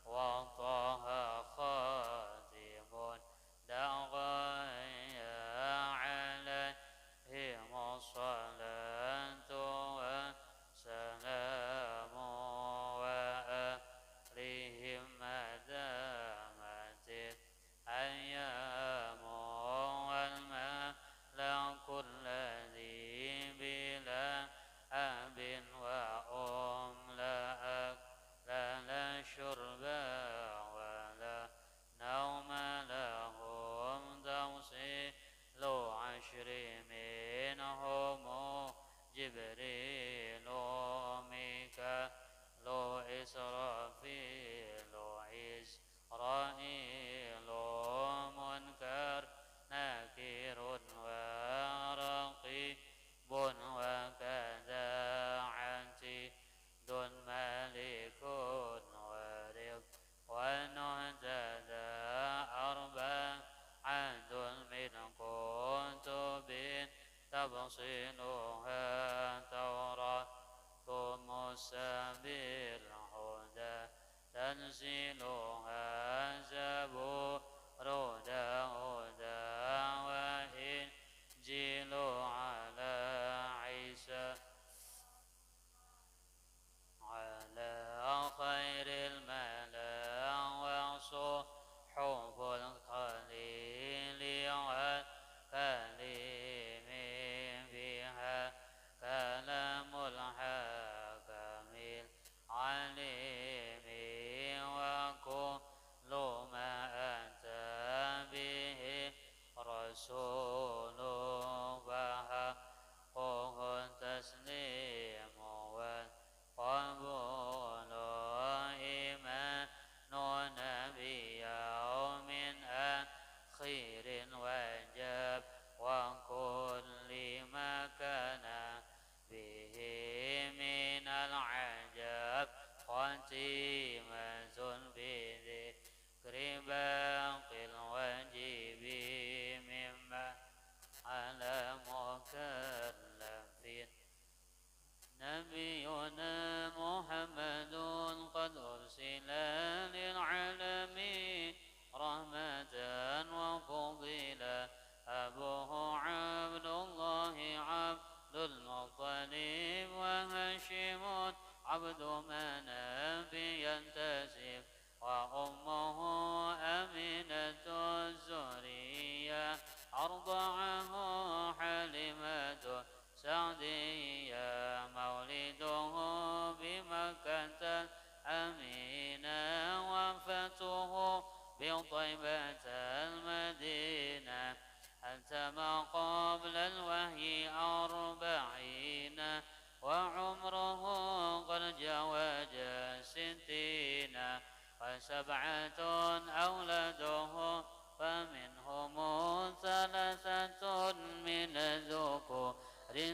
وطه خاتم دعايا عليهم الصلاة والسلام وآلهم ما دامت الأيام والملك الذي بلا أب وأم لا أكل لا شرب ولا نوم لهم توصيل عشر منهم جبريل ميكائيل إسرافيل عزرائيل منكر نكير ورقيب وكذا عتيد ملك ورق ونهتدى أربعة من كتب تفصيلها توراة موسى بالهدى تنزيلها زبور داود وإنجيل على عيسى على خير الملا وصحب الخليل والكليم فيها كلام الحكم العليم وكل ما أتى به رسول فحقه التسليم والقبول إيمان نبيا من آخر وجب وكل ما كان به من العجب خاتمة بذكر باقي الواجب مما على مكلف نبينا محمد قد أرسل للعالمين رحمة وفضيلة أبوه عبد الله عبد المطلب وهاشم عبد مناف ينتسب وأمه أمينة الزهرية أرضعه حليمة سعدية مولده بمكة أمينة وفاته بطيبة المدينة أتم قبل الوحي 40 وعمره قد جاوز 60 وسبعة أولاده فمنهم 3 من الذكور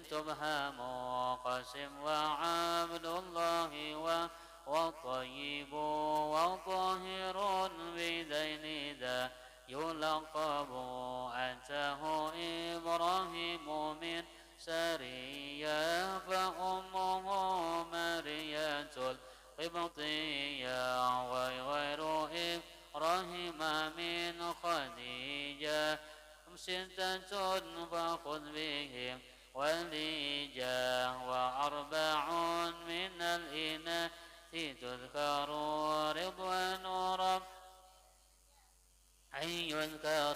تبهم قاسم وعبد الله وطيب وطاهر بدين ذا يلقب أتاه إبراهيم من سرية فأمه مرية القبطية وغير إبراهيم من خديجة 6 فخذ بهم وليجا و4 من الإناث تذكر رضوان رب أن يذكر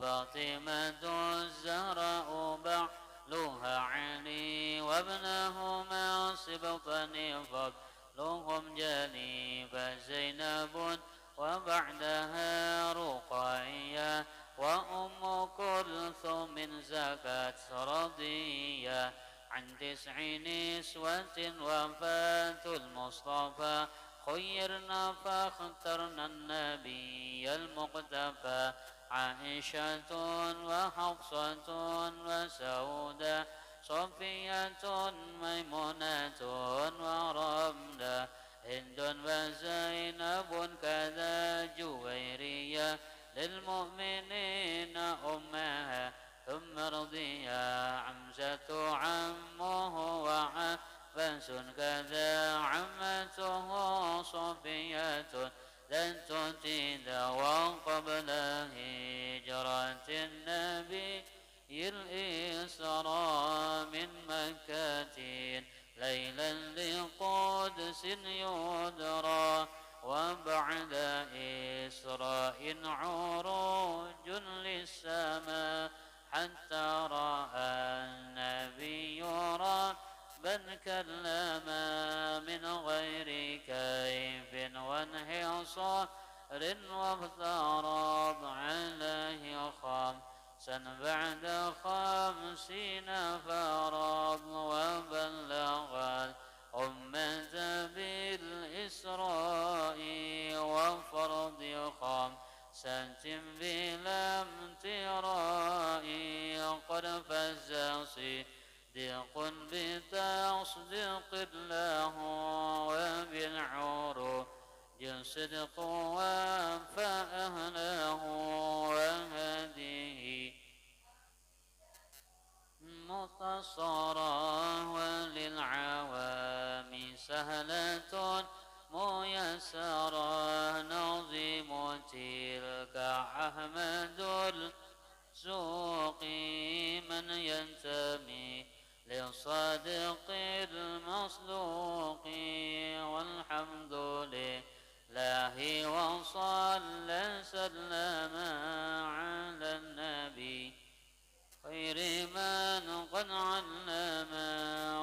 فاطمة الزهراء بعلها علي وابنهما سبطان فضلهم جلي فزينب وبعدها رقية وأم كلثوم زكت رضية عن 9 نسوة وفاة المصطفى خيرنا فاخترنا النبي المقتفى عائشة وحفصة وسودة صفية ميمونة ورملة هند وزينب كذا جويرية للمؤمنين أمها ثم رضيا حمزة عمه وعباس كذا عمته صفية لن تجد وقبل هجرة النبي الإسراء من مكة ليلا لقدس يدرى وبعد إسراء عروج للسماء حتى رأى النبي ربا كلما من غير كيف وانحصار وافترض عليه خمسا بعد 50 فرض وبلغ الأمة بالإسراء وفرض خمسة بلا امتراء قد فاز صديق بتصديق له وبالعروج صدق وفى أهله وهذه مختصرة وللعوام سهلة ميسرة نظم تلك أحمد الزوق من ينتمي للصادق المصدوق والحمد لله وصلى سلم على النبي خير من قد علم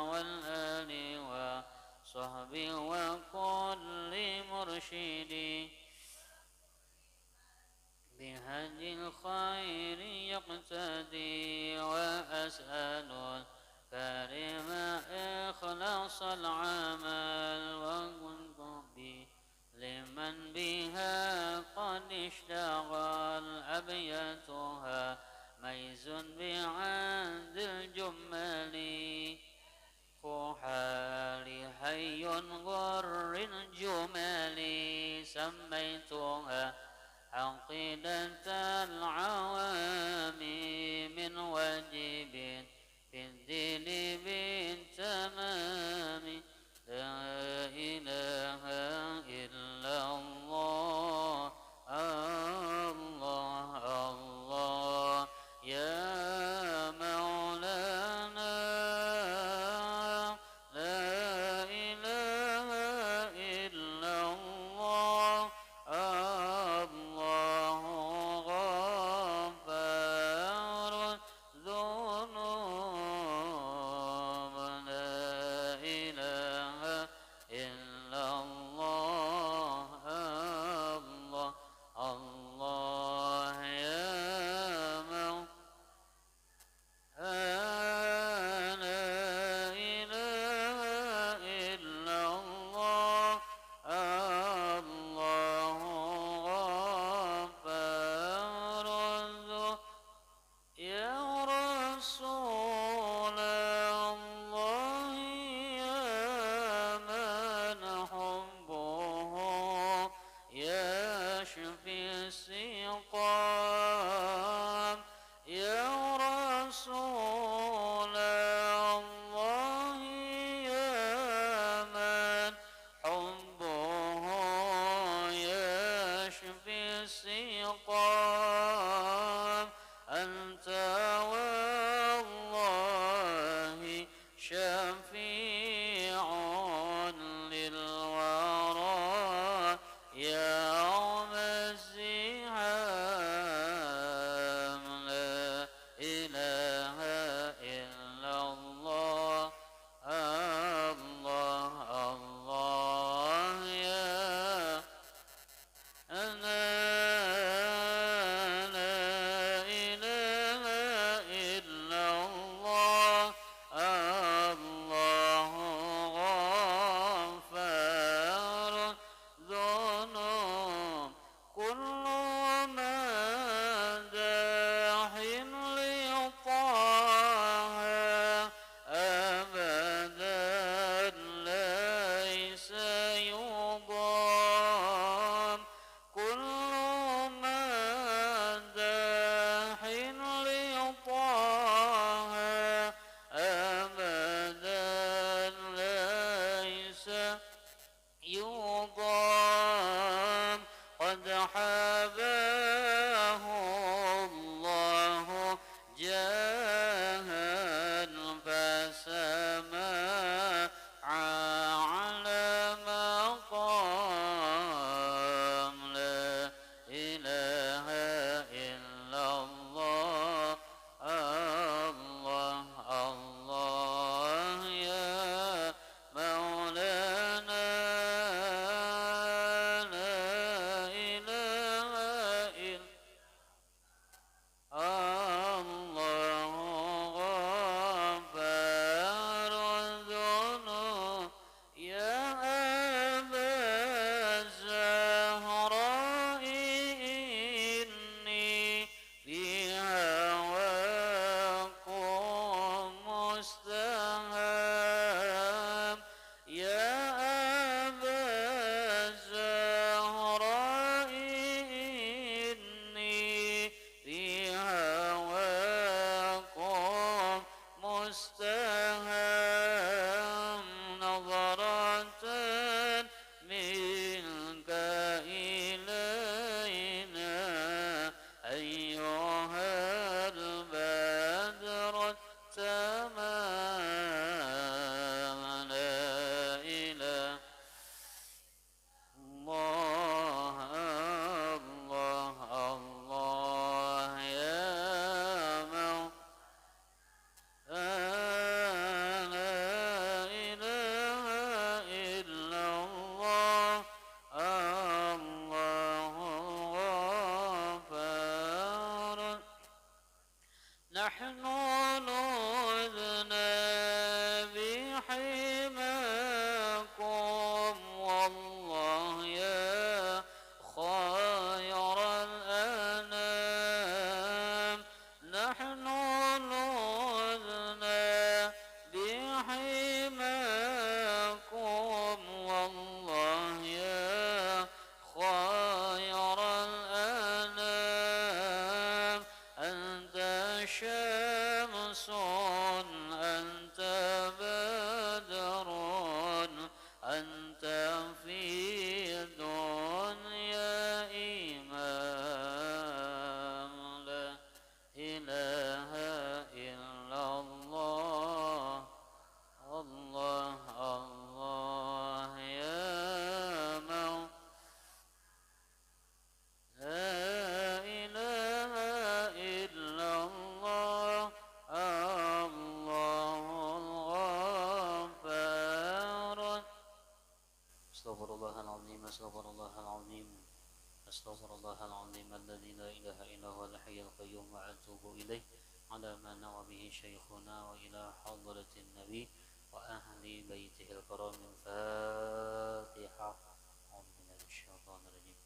والآل وصحبه وكل مرشد بهدي الخير يقتدي وأسأل الكريم إخلاص العمل وكنت به لمن بها قد اشتغل أبياتها ميز بعد الجمال فحال حي غر الجمال سميتها عقيدة العوام من واجب في الدين بالتمام لا إله إلا الله الله الله يا مولانا لا إله إلا الله الله غفار الذنوب لا إله إلا الله الله الله يا مولانا لا إله إلا الله الله غفار الذنوب يا رسول الله يا من حبه يشفي السقام يا رسول الله يا من حبه يشفي السقام أنت والله شفيع للورى يوم الزحام لا إله إلا الله الله الله يا أنا لا إله إلا الله الله غفار الذنوب كل مداح لطه أبدا ليس يضام كل مداح لطه أبدا ليس يضام نحن نذنى بحماكم والله يا خير الأنام نحن نذنى بحماكم والله يا خير الأنام أنت شمس أنت بدر أنت في الدنيا إمام لا إله إلا الله الله الله يا مولا لا إله إلا الله الله الغفار أستغفر الله العظيم أستغفر الله العظيم أستغفر الله العظيم الذي لا إله إلا هو الحي القيوم وأتوب إليه على ما نوى به شيخنا وإلى حضرة النبي وأهل بيته الكرام الفاتحة أعوذ بالله من الشيطان الرجيم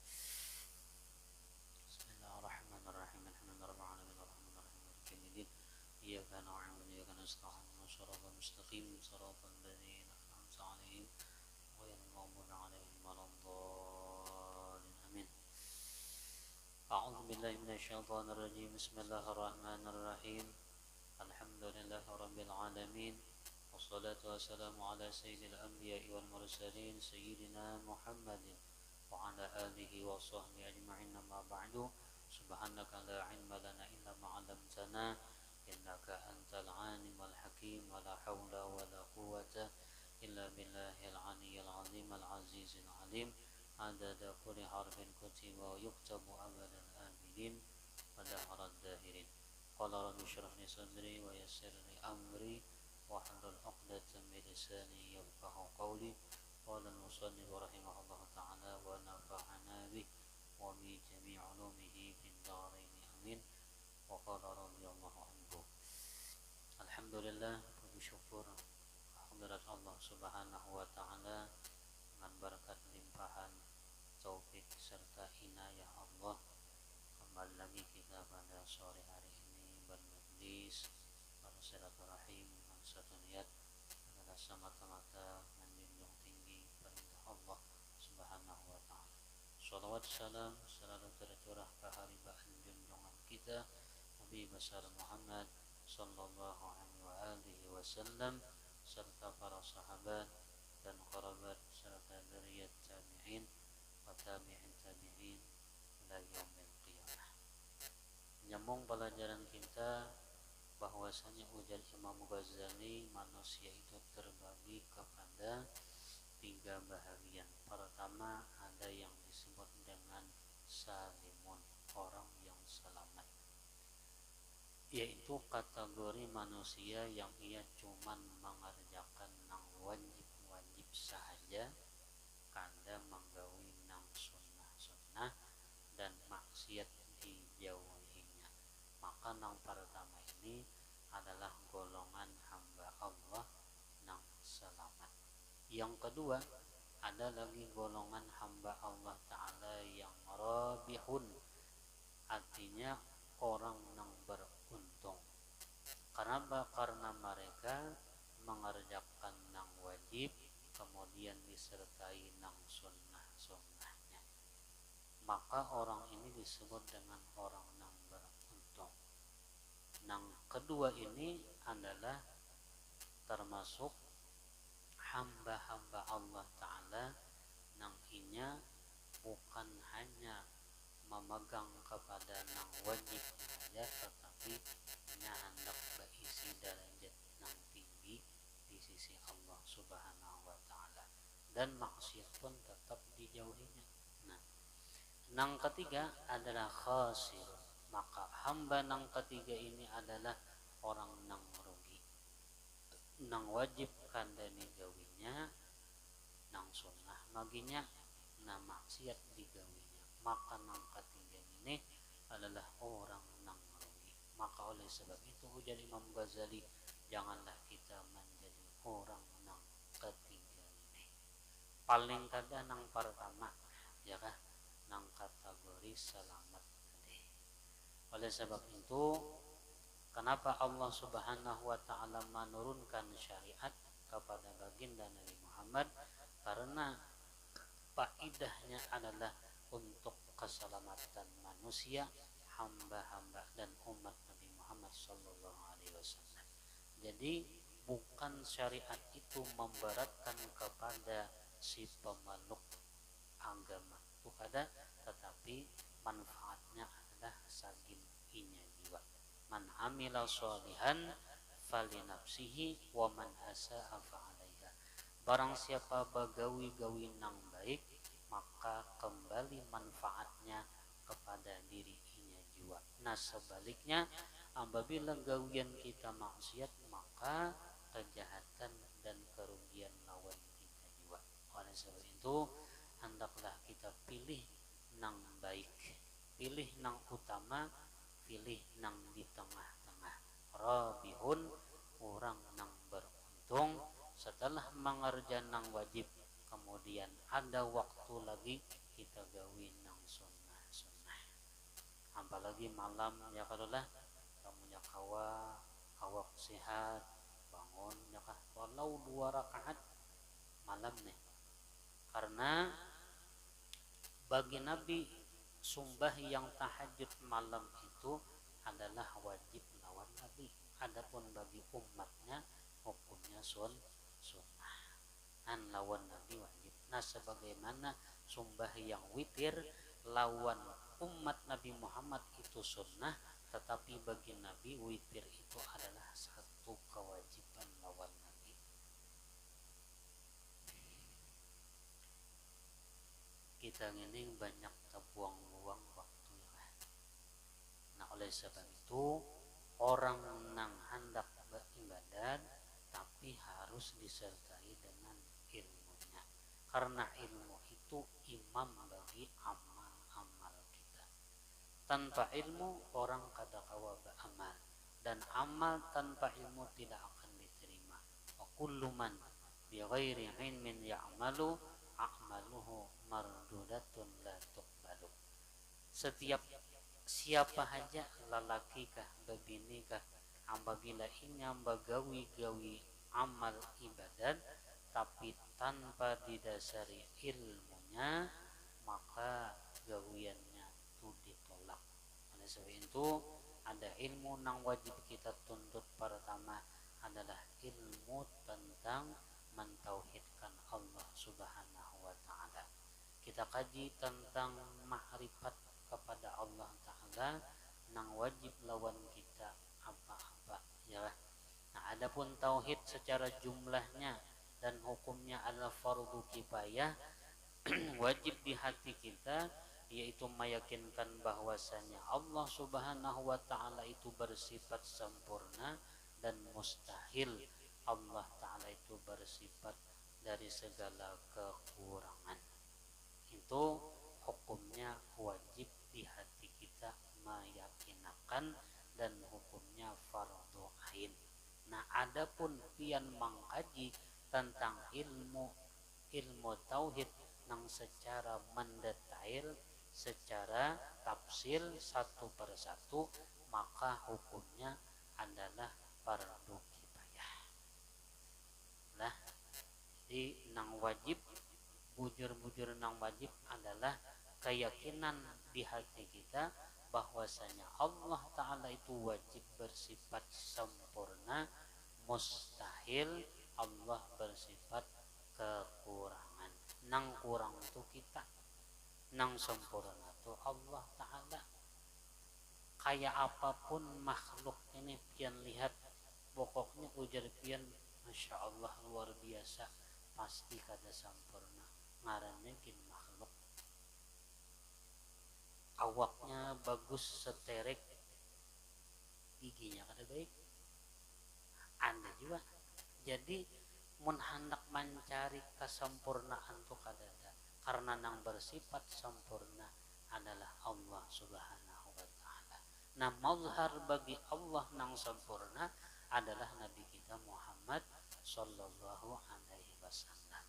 بسم الله الرحمن الرحيم الحمد لله رب العالمين الرحمن الرحيم مالك يوم الدين إياك نعبد وإياك نستعين صراط المستقيم صراط الذين أنعمت عليهم غير المغضوب عليهم ولا الضالين آمين أعوذ بالله من الشيطان الرجيم بسم الله الرحمن الرحيم الحمد لله رب العالمين والصلاة والسلام على سيد الأنبياء والمرسلين سيدنا محمد وعلى آله وصحبه أجمعين أما بعد سبحانك لا علم لنا إلا ما علمتنا إنك أنت العالم الحكيم ولا حول ولا قوة إلا بالله العلي العظيم العزيز العليم عدد كل حرف كتب ويكتب أبد الآمنين ودهر الداهرين قال رب اشرح لي صدري ويسر لي أمري واحلل عقدة من لساني يفقه قولي قال المصنف رحمه الله تعالى ونفعنا به وبجميع علومه في الدارين آمين وقال رضي الله عنه الحمد لله bersyukur kehadirat Allah Subhanahu wa taala dengan berkat limpahan taufik serta inayah Allah kembali lagi kita pada sore hari ini bermajlis bersilaturahim dengan satu niat adalah semata-mata menjunjung tinggi perintah Allah Subhanahu wa taala. Shalawat salam selalu tercurah ke haribaan junjungan kita Nabi besar Muhammad sallallahu alaihi wasallam serta para sahabat dan kerabat serta dzurriyyat tabi'in wa tabi'in tabi'in ila yaumil qiyamah. Menyambung pelajaran kita bahwasanya ujar Imam Ghazali manusia itu terbagi kepada 3 bahagian. Pertama ada yang disebut dengan salimun, orang yang selamat, yaitu kategori manusia yang ia cuman mengerjakan nang wajib saja kada menggawi nang sunnah dan maksiat dijauhinya. Maka nang pertama ini adalah golongan hamba Allah nang selamat. Yang kedua ada lagi golongan hamba Allah Ta'ala yang rabihun, artinya orang nang beruntung. Kenapa? Karena mereka mengerjakan nang wajib kemudian disertai nang sunnahnya. Maka orang ini disebut dengan orang nang beruntung. Nang kedua ini adalah termasuk hamba-hamba Allah Ta'ala nang inya bukan hanya memegang kepada nang wajib saja, tetapi inya hendak berisi derajat nang tinggi di sisi Allah Subhanahu wa Ta'ala, dan maksiat pun tetap dijauhinya. Nah, nang ketiga adalah khasir. Maka hamba nang ketiga ini adalah orang nang rugi. Nang wajib kandani gawinya, nang sunnah maginya, nang maksiat digawinya. Maka nang ketiga ini adalah orang nang rugi. Maka oleh sebab itu ujar Imam Ghazali, janganlah kita menjadi orang nang ketiga ini. Paling kada nang pertama ya kah, nang kategori selamat tadi. Oleh sebab itu kenapa Allah Subhanahu wa taala menurunkan syariat kepada baginda Nabi Muhammad? Karena faidahnya adalah untuk keselamatan manusia, hamba-hamba dan umat Nabi Muhammad sallallahu alaihi wasallam. Jadi bukan syariat itu memberatkan kepada si pemeluk agama itu kada, tetapi manfaatnya adalah sagin inya jiwa. Man amila sholihan falinafsihi wa man asa'a fa'alaiha. Barang siapa bagawi-gawi nang baik, maka kembali manfaatnya kepada diri inya jiwa. Nah sebaliknya, apabila gawian kita maksiat, maka kejahatan dan kerugian lawan kita jiwa. Oleh sebab itu hendaklah kita pilih nang baik, pilih nang utama, pilih nang di tengah-tengah. Rabihun, orang nang beruntung setelah mengerjakan nang wajib, kemudian ada waktu lagi kita gawi nang sunnah. Apalagi malam ya kadolah kamu kawa awak sehat bangun ya kah walau 2 rakaat malam nih. Karena bagi Nabi sumbah yang tahajud malam itu adalah wajib lawan Nabi. Adapun bagi umatnya hukumnya sunnah. An lawan Nabi wajib. Nah sebagaimana sumbah yang witir lawan umat Nabi Muhammad itu sunnah, tetapi bagi Nabi witir itu adalah satu kewajiban lawan Nabi. Kita ini banyak terbuang-buang waktu ya. Nah oleh sebab itu orang nang hendak beribadat tapi harus disertai dengan ilmunya, karena ilmu itu imam bagi amal-amal kita. Tanpa ilmu orang kada kawa beramal, dan amal tanpa ilmu tidak akan diterima. Wa kullu man bi ghairi ilmin ya'malu a'maluhu mardudatun la tuqbalu. Setiap siapa saja lelaki kah babini kah apabila ingin bagawi-gawi amal ibadat tapi tanpa didasari ilmunya, maka gawiannya itu ditolak. Oleh sebab itu ada ilmu nang wajib kita tuntut. Pertama adalah ilmu tentang mentauhidkan Allah Subhanahu wa taala. Kita kaji tentang makrifat kepada Allah taala nang wajib lawan kita apa-apa ya. Nah adapun tauhid secara jumlahnya dan hukumnya adalah fardu kifayah wajib di hati kita, yaitu meyakinkan bahwasanya Allah Subhanahu wa taala itu bersifat sempurna dan mustahil Allah taala itu bersifat dari segala kekurangan. Itu hukumnya wajib di hati kita meyakinakan dan hukumnya fardu ain. Nah adapun pian mengkaji tentang ilmu tauhid nang secara mendetail, secara tafsir satu persatu, maka hukumnya adalah fardu kifayah. Lah, jadi nang wajib bujur-bujur nang wajib adalah keyakinan di hati kita bahwasanya Allah taala itu wajib bersifat sempurna, mustahil Allah bersifat kekurangan. Nang kurang itu kita, nang sempurna itu Allah taala. Kayak apapun makhluk ini pian lihat, pokoknya ujar pian Masya Allah luar biasa, pasti kada sempurna. Ngarannya kin makhluk. Awaknya bagus seterek, giginya kada baik, ada juga. Jadi mun hendak mencari kesempurnaan tuh kada ada, karena nang bersifat sempurna adalah Allah Subhanahu wa taala. Nah mazhar bagi Allah nang sempurna adalah Nabi kita Muhammad Sallallahu Alaihi Wasallam.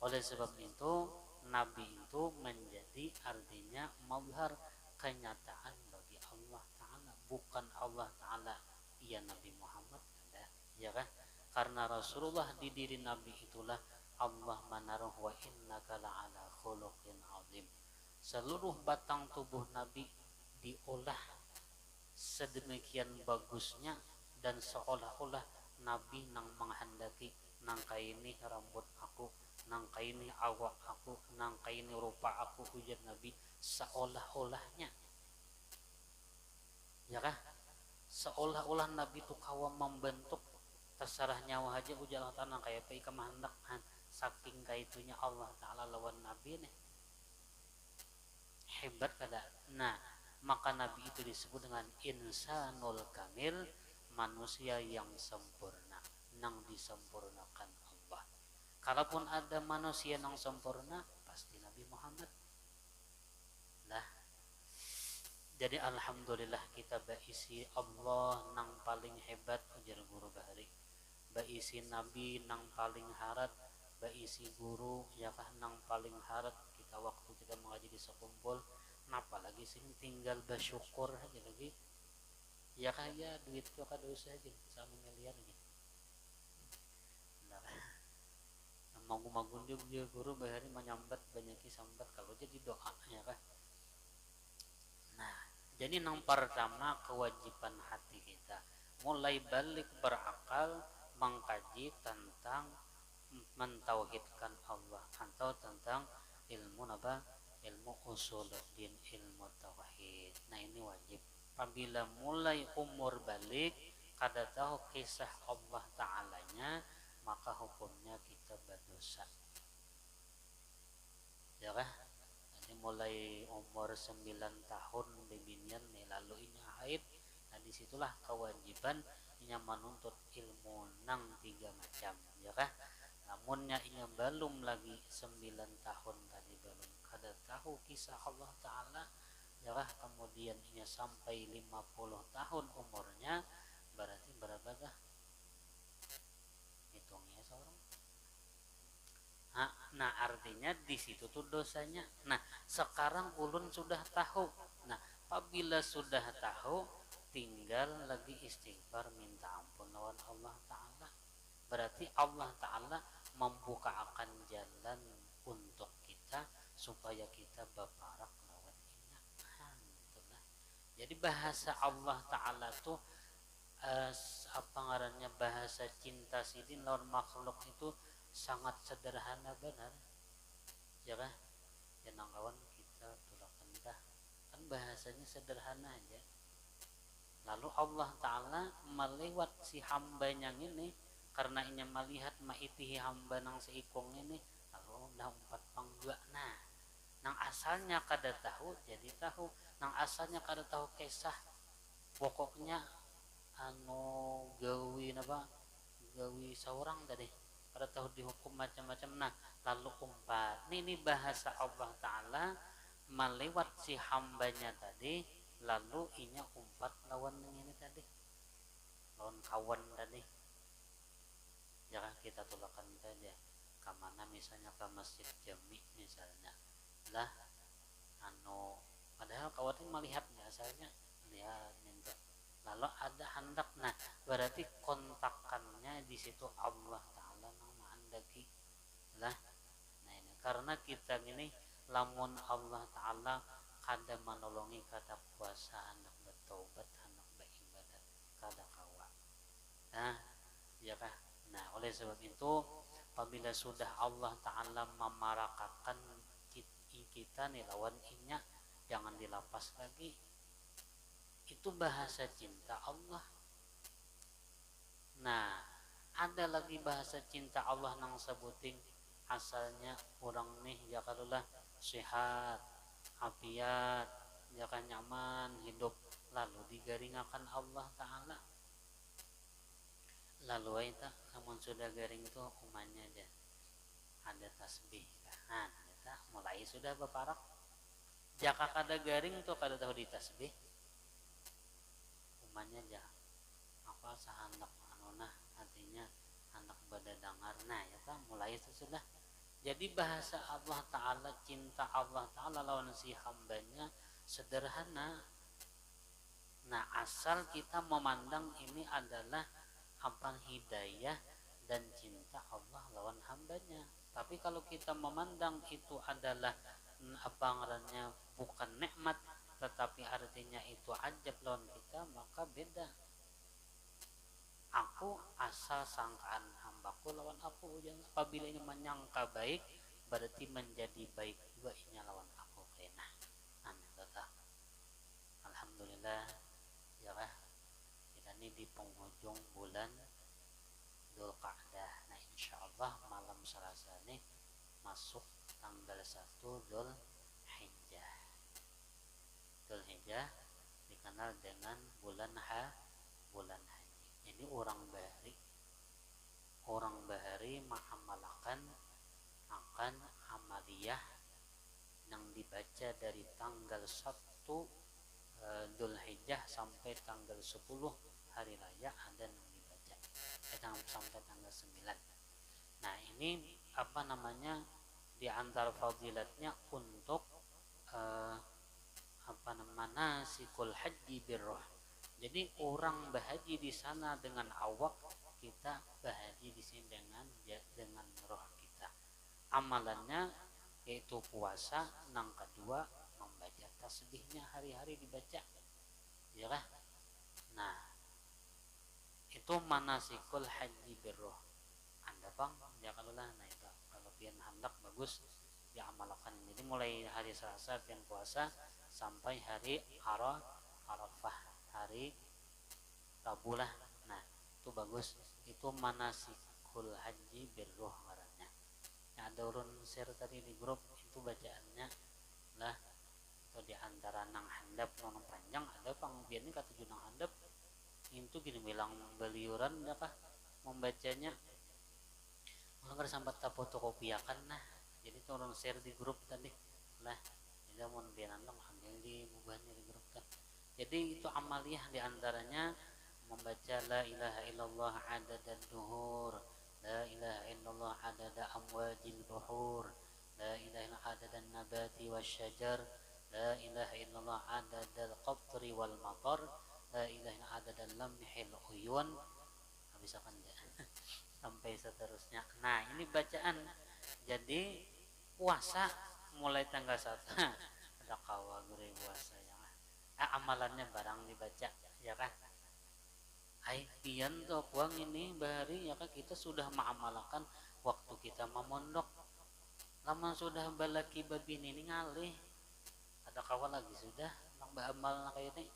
Oleh sebab itu Nabi itu menjadi artinya mazhar kenyataan bagi Allah Ta'ala, bukan Allah Ta'ala ya Nabi Muhammad ada, ya kan? Karena Rasulullah di diri Nabi itulah Allah menaruh wa innaka la'ala khuluqin azim. Seluruh batang tubuh Nabi diolah sedemikian bagusnya dan seolah-olah Nabi nang menghendaki nangka ini rambut aku, nangka ini awak aku, nangka ini rupa aku, ujar Nabi seolah-olahnya, ya kah? Seolah-olah Nabi itu kawa membentuk terserah nyawa aja ujar Allah Ta'ala kayak apa ika mahendak saking kaitunya Allah Ta'ala lawan Nabi nih hebat kada. Nah maka Nabi itu disebut dengan insanul kamil, manusia yang sempurna, nang disempurnakan Allah. Kalaupun ada manusia yang sempurna pasti Nabi Muhammad lah. Jadi alhamdulillah kita baisi Allah nang paling hebat ujar guru bahari, baisi Nabi nang paling harat, baisi guru ya kah nang paling harat kita waktu kita mengaji di sekumpul. Kenapa lagi sih tinggal bersyukur aja lagi ya kaya duit itu kan dosa aja sama miliar aja. Nah, magun juga guru bahari menyambat banyak sambat kalau jadi doa ya kan. Nah jadi yang pertama kewajiban hati kita mulai balik berakal mengkaji tentang mentauhidkan Allah atau tentang ilmu apa, ilmu usuluddin, ilmu tauhid. Nah ini wajib. Apabila mulai umur balik kada tahu kisah Allah Ta'alanya maka hukumnya kita berdosa, ya kah? Jadi mulai umur 9 tahun bebinian nih lalu ini haid. Nah disitulah kewajiban inya menuntut ilmu nang 3 macam, ya kah? Namunnya inya belum lagi 9 tahun tadi belum kada tahu kisah Allah Ta'ala, ya kah? Kemudian inya sampai 50 tahun umurnya berarti berapa kah? Hitungnya seorang. Nah artinya di situ tuh dosanya. Nah sekarang ulun sudah tahu. Nah apabila sudah tahu tinggal lagi istighfar minta ampun lawan Allah Ta'ala. Berarti Allah Ta'ala membuka akan jalan untuk kita supaya kita berparak lawan inya. Itulah. Jadi bahasa Allah Ta'ala tuh apa ngarannya bahasa cinta sidin lawan makhluk itu sangat sederhana benar, ya kan? Jangan kawan kita tulakan dah kan bahasanya sederhana aja. Lalu Allah Ta'ala melewat si hambanya ini karena inya melihat maitihi hamba nang seikung ini lalu dah 4 panggua. Nah nang asalnya kada tahu jadi tahu, nang asalnya kada tahu kisah pokoknya gawi apa gawi seorang tadi kada tahu dihukum macam-macam. Nah lalu umpat ini bahasa Allah Ta'ala melewat si hambanya tadi lalu inya umpat lawan ini tadi lawan kawan tadi, jangan kita tulakan saja kemana misalnya ke masjid jami misalnya lah padahal kawan melihatnya asalnya lihat minta lalu ada hendak. Nah berarti kontakannya di situ Allah Ta'ala nama andaki lah. Nah ini karena kita ini lamun Allah Ta'ala kada menolongi kata puasa hendak bertobat hendak beribadat kada kawa. Nah ya kah. Nah oleh sebab itu apabila sudah Allah Ta'ala memarakakan kita nih lawan inya jangan dilapas lagi. Itu bahasa cinta Allah. Nah ada lagi bahasa cinta Allah nang sebuting asalnya orang nih ya kalulah sehat afiat ya kan nyaman hidup lalu digaringakan Allah Ta'ala lalu itu namun sudah garing itu umannya aja ada tasbih kan kita mulai sudah berparak jaka kada garing tuh kada tahu di tasbih namanya ya apa sahandak anuna artinya hendak pada dengar. Nah ya kan mulai itu sudah jadi bahasa Allah Ta'ala, cinta Allah Ta'ala lawan si hambanya sederhana. Nah asal kita memandang ini adalah apa hidayah dan cinta Allah lawan hambanya. Tapi kalau kita memandang itu adalah apa ngarannya bukan nikmat tetapi artinya itu ajab lawan kita, maka beda. Aku asal sangkaan hambaku lawan aku, yang apabila ini menyangka baik berarti menjadi baik juga inya lawan aku kena. Amin tetap. Alhamdulillah ya kah kita ini di penghujung bulan Dzulqa'dah. Nah insyaallah malam Selasa nih masuk tanggal 1 Dzulhijjah. Dzulhijjah dikenal dengan bulan haji. Ini orang bahari mengamalkan akan amaliyah yang dibaca dari tanggal 1 Dzulhijjah sampai tanggal 10 hari raya ada yang dibaca sampai tanggal 9. Nah ini apa namanya di antara fadilatnya untuk apa namanya sikul haji birroh. Jadi orang berhaji di sana dengan awak, kita berhaji di sini dengan roh kita. Amalannya yaitu puasa, nang kedua membaca tasbihnya hari-hari dibaca. Ya kan? Nah, itu manasikul haji birroh. Anda bang, ya kalau lah, nah itu kalau pian hendak bagus diamalkan. Jadi mulai hari Selasa pian puasa sampai hari Arafah, hari Rabu lah. Nah itu bagus, itu manasikul haji birroh ngarannya. Yang ada urun share tadi di grup itu bacaannya lah itu diantara nang handap nang panjang ada pangbian ini kata junang handap itu gini bilang beliuran ya kah membacanya kalau nggak sampai fotokopiakan. Nah jadi turun share di grup tadi lah tidak mau biar nang ambil di bubannya di grup kan. Jadi itu amaliyah diantaranya membaca la ilaha illallah adada duhur, la ilaha illallah adada amwajil buhur, la ilaha illallah adada nabati wasyajar, la ilaha illallah adada al-qatri wal matar, la ilaha illallah adada lamhil uyun. Bisa kan ya sampai seterusnya. Nah ini bacaan. Jadi puasa mulai tanggal 1 ada kawa gurih puasa ya. Amalannya barang dibaca ya kan. Hai pian tuh puang ini bahari ya kan kita sudah mengamalkan waktu kita memondok. Lama sudah balaki babin ini ngalih. Ada kawan lagi sudah nang beramal kayak ini.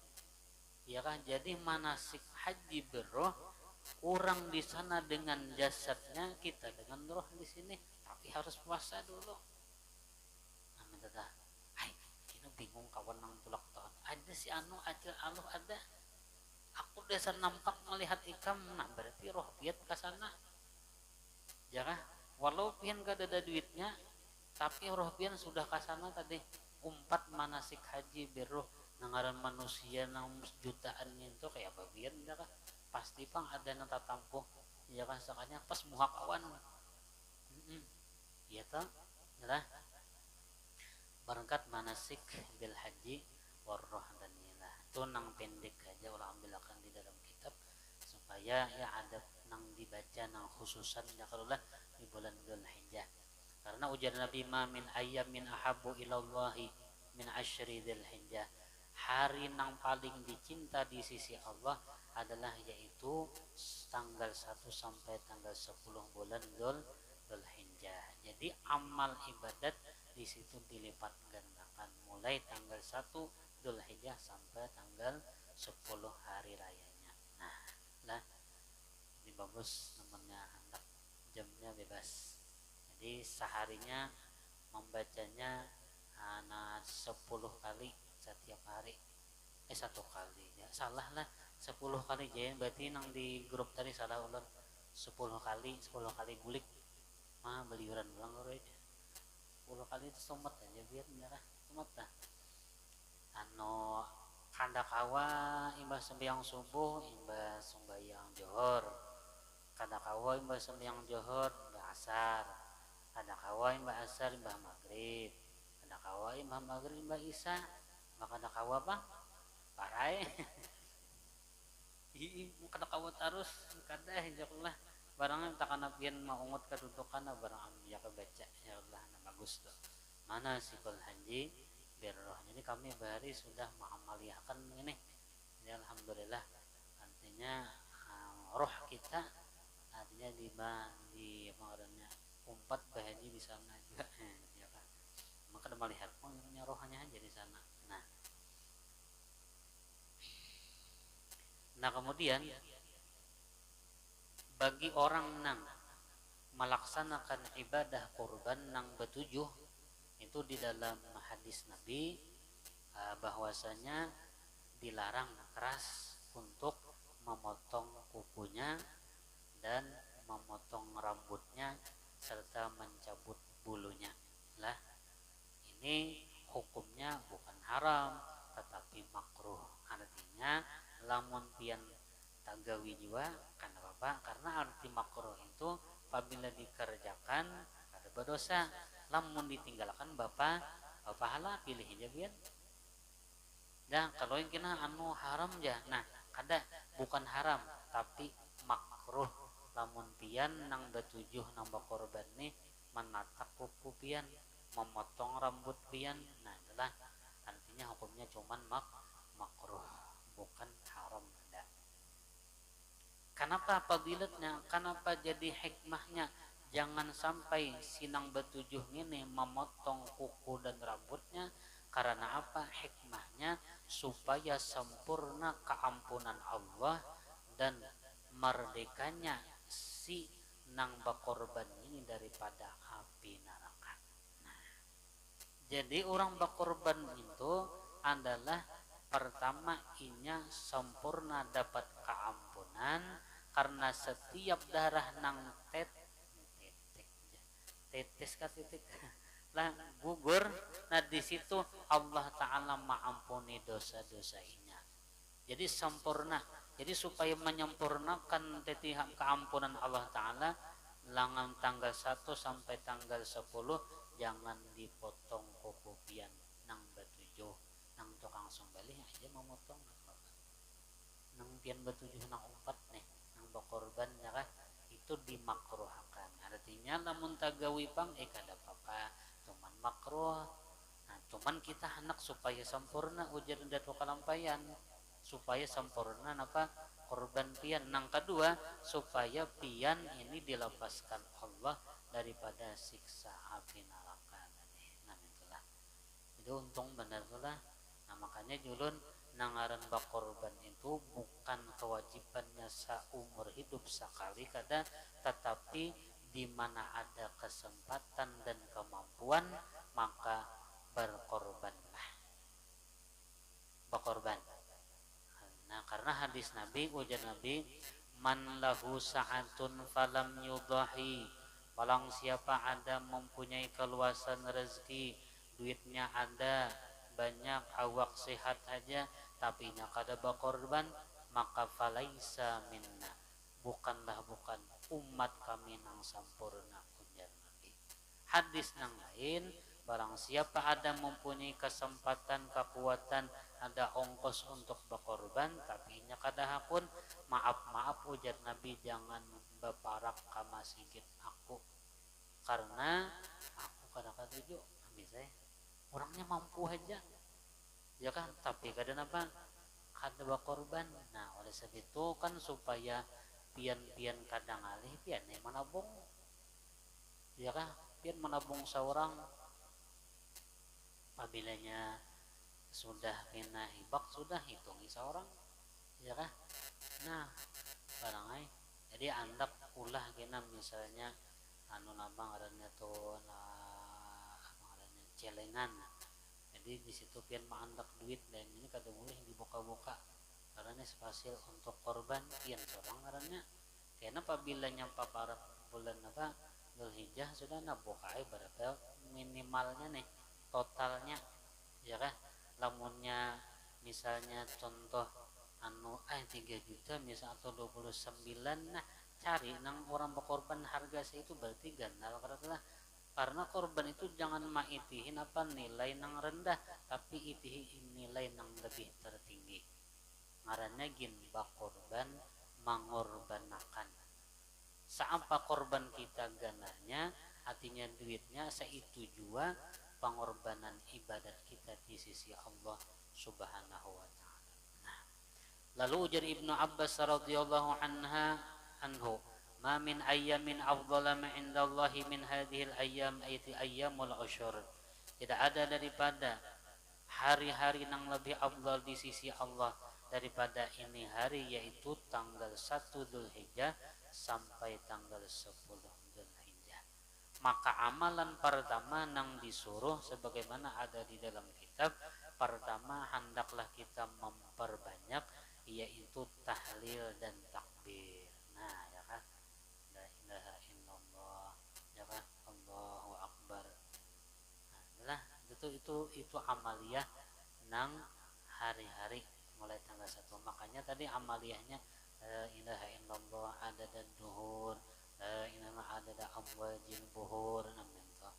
Ya kan jadi manasik haji birroh orang di sana dengan jasadnya, kita dengan roh di sini. Tapi harus puasa dulu. Amin dah. Hai, kita bingung kawan nang tulak tahun. Ada si anu aja Allah ada. Aku dasar nampak melihat ikam, nah berarti roh piat ke sana. Jangan, walau pian gak ada duitnya, tapi roh pian sudah ke sana tadi. Umpat manasik haji birroh nangaran manusia nang jutaan itu kayak bagian dah kah? Pasti pang ada yang tatampuh. Ya kan sakanya pas muhak awan. Iya toh, lah. Berangkat manasik bil haji warroh dan nilah. Itu nang pendek aja orang ambilkan di dalam kitab supaya ya ada nang dibaca nang khususan ya kalau lah di bulan Dzulhijjah. Karena ujar Nabi ma min ayyamin ahabbu ilallahi min asyri Dzulhijjah. Hari nang paling dicinta di sisi Allah adalah yaitu tanggal 1 sampai tanggal 10 bulan Dzulhijjah. Jadi amal ibadat di situ dilipat gandakan mulai tanggal 1 Dzulhijjah sampai tanggal 10 hari rayanya. Nah, lah ini bagus namanya hendak jamnya bebas. Jadi seharinya membacanya 10 kali setiap hari. 1 kali ya salah lah 10 kali jadi berarti nang di grup tadi salah ulang 10 kali bulik mah beliuran ulang orang 10 kali itu sumet aja biar merah sumet dah anu kawa imbah sembahyang subuh imbah sembahyang johor, kawa imbah sembahyang johor imbah asar, kawa imbah asar imbah maghrib, kawa imbah maghrib imbah isya, maka kawa bang parai kawa terus kada insyaallah barangnya takana pian maungut kadudukan barang ya kebaca ya Allah bagus tuh mana sikul haji birroh. Jadi kami bahari sudah mengamaliakan ini ya alhamdulillah artinya roh kita artinya di pengaruhnya umpat bahaji di sana juga ya kan maka melihat rohnya aja di sana. Nah kemudian bagi orang nang melaksanakan ibadah kurban nang betujuh itu di dalam hadis Nabi bahwasanya dilarang keras untuk memotong kukunya dan memotong rambutnya serta mencabut bulunya lah. Ini hukumnya bukan haram tetapi makruh, artinya lamun pian tagawi jiwa kan apa karena arti makruh itu apabila dikerjakan ada berdosa, lamun ditinggalkan bapak pahala pilih aja biar dan kalau yang kena anu haram ya nah kada bukan haram tapi makruh lamun pian nang betujuh nang bakorban nih menatak kuku pian memotong rambut pian nah itulah artinya hukumnya cuman makruh bukan haram. Kenapa apabila kenapa jadi hikmahnya jangan sampai sinang betujuh ini memotong kuku dan rambutnya karena apa hikmahnya supaya sempurna keampunan Allah dan merdekanya si nang bakorban ini daripada api neraka. Jadi orang bakorban itu adalah pertama inya sempurna dapat keampunan karena setiap darah nang tetes titik lah gugur nah di situ Allah Ta'ala mengampuni dosa-dosanya jadi sempurna jadi supaya menyempurnakan tetihak keampunan Allah Ta'ala langan tanggal 1 sampai tanggal 10 jangan dipotong kuku pian nang betujuh nang tukang sembelih aja memotong nang pian betujuh nang 4 nih nang bakorban ya kan itu dimakruhkan artinya namun tagawi pang kada apa-apa cuman makruh nah cuman kita hendak supaya sempurna ujar datu kalampayan supaya sempurna apa korban pian nang kedua supaya pian ini dilepaskan Allah daripada siksa api neraka nah itulah itu untung benar lah nah makanya julun nangaran bakorban itu bukan kewajibannya seumur hidup sekali kada tetapi di mana ada kesempatan dan kemampuan maka berkorbanlah bakorban. Nah karena hadis Nabi ujar Nabi man lahu sa'atun falam yudahi balang siapa ada mempunyai keluasan rezeki duitnya ada banyak awak sehat aja tapi nya kada bakorban maka falaisa minna bukan umat kami nang sampurna ujar Nabi. Hadis nang lain barang siapa ada mempunyai kesempatan kekuatan ada ongkos untuk bakorban tapi nya kada hakun maaf ujar Nabi jangan beparak kama sigit aku karena aku kada katuju bisa orangnya mampu aja ya kan tapi kadang apa kada bakorban nah oleh sebab itu kan supaya pian kadang alih pian menabung ya kan pian menabung seorang apabila sudah kena hibak sudah hitungi seorang ya kan nah barangnya jadi andak ulah kena misalnya anu nambang adanya tuh adanya celengan jadi di situ pian mandak duit dan ini kada boleh dibuka-buka karena spasial untuk korban pian seorang karena karena apabila nyampa para bulan apa Dzulhijjah sudah nabuka berapa minimalnya nih totalnya ya kan lamunnya misalnya contoh 3 juta misal atau 29, nah cari nang orang berkorban harga itu berarti gandal karena korban itu jangan maitihin apa nilai nang rendah, tapi itihi nilai nang lebih tertinggi. Ngarannya gin korban mengorbankan. Saapa korban kita gananya, artinya duitnya seitu jua pengorbanan ibadat kita di sisi Allah Subhanahu wa taala. Nah, lalu ujar Ibnu Abbas radhiyallahu anhu, "Ma min ayyamin afdhala ma indallahi min hadhil ayyam ayati ayyamul usyur." Tidak ada daripada hari-hari yang lebih afdal di sisi Allah daripada ini hari, yaitu tanggal 1 Dzulhijjah sampai tanggal 10 Dzulhijjah. Maka amalan pertama nang disuruh sebagaimana ada di dalam kitab, pertama hendaklah kita memperbanyak yaitu tahlil dan takbir. Nah, ya kan? La ilaha illallah, ya kan? Allahu akbar. Nah, itu amaliyah nang hari-hari mulai tanggal 1. Makanya tadi amaliyahnya la ilaha illallah adada duhur, la ilaha adada amwajil buhur, namanya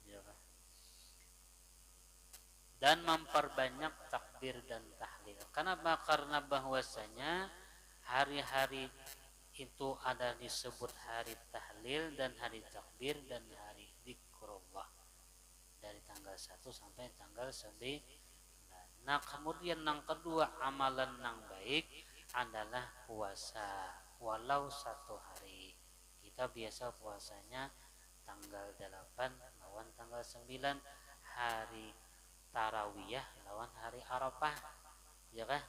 ya kan? Dan memperbanyak takbir dan tahlil. Kenapa? Karena bahwasanya hari-hari itu ada disebut hari tahlil dan hari takbir dan hari zikrullah dari tanggal 1 sampai tanggal 9. Nah, kemudian yang kedua amalan yang baik adalah puasa walau 1 hari. Kita biasa puasanya tanggal 8 lawan tanggal 9, hari tarawiyah lawan hari Arafah, ya kan?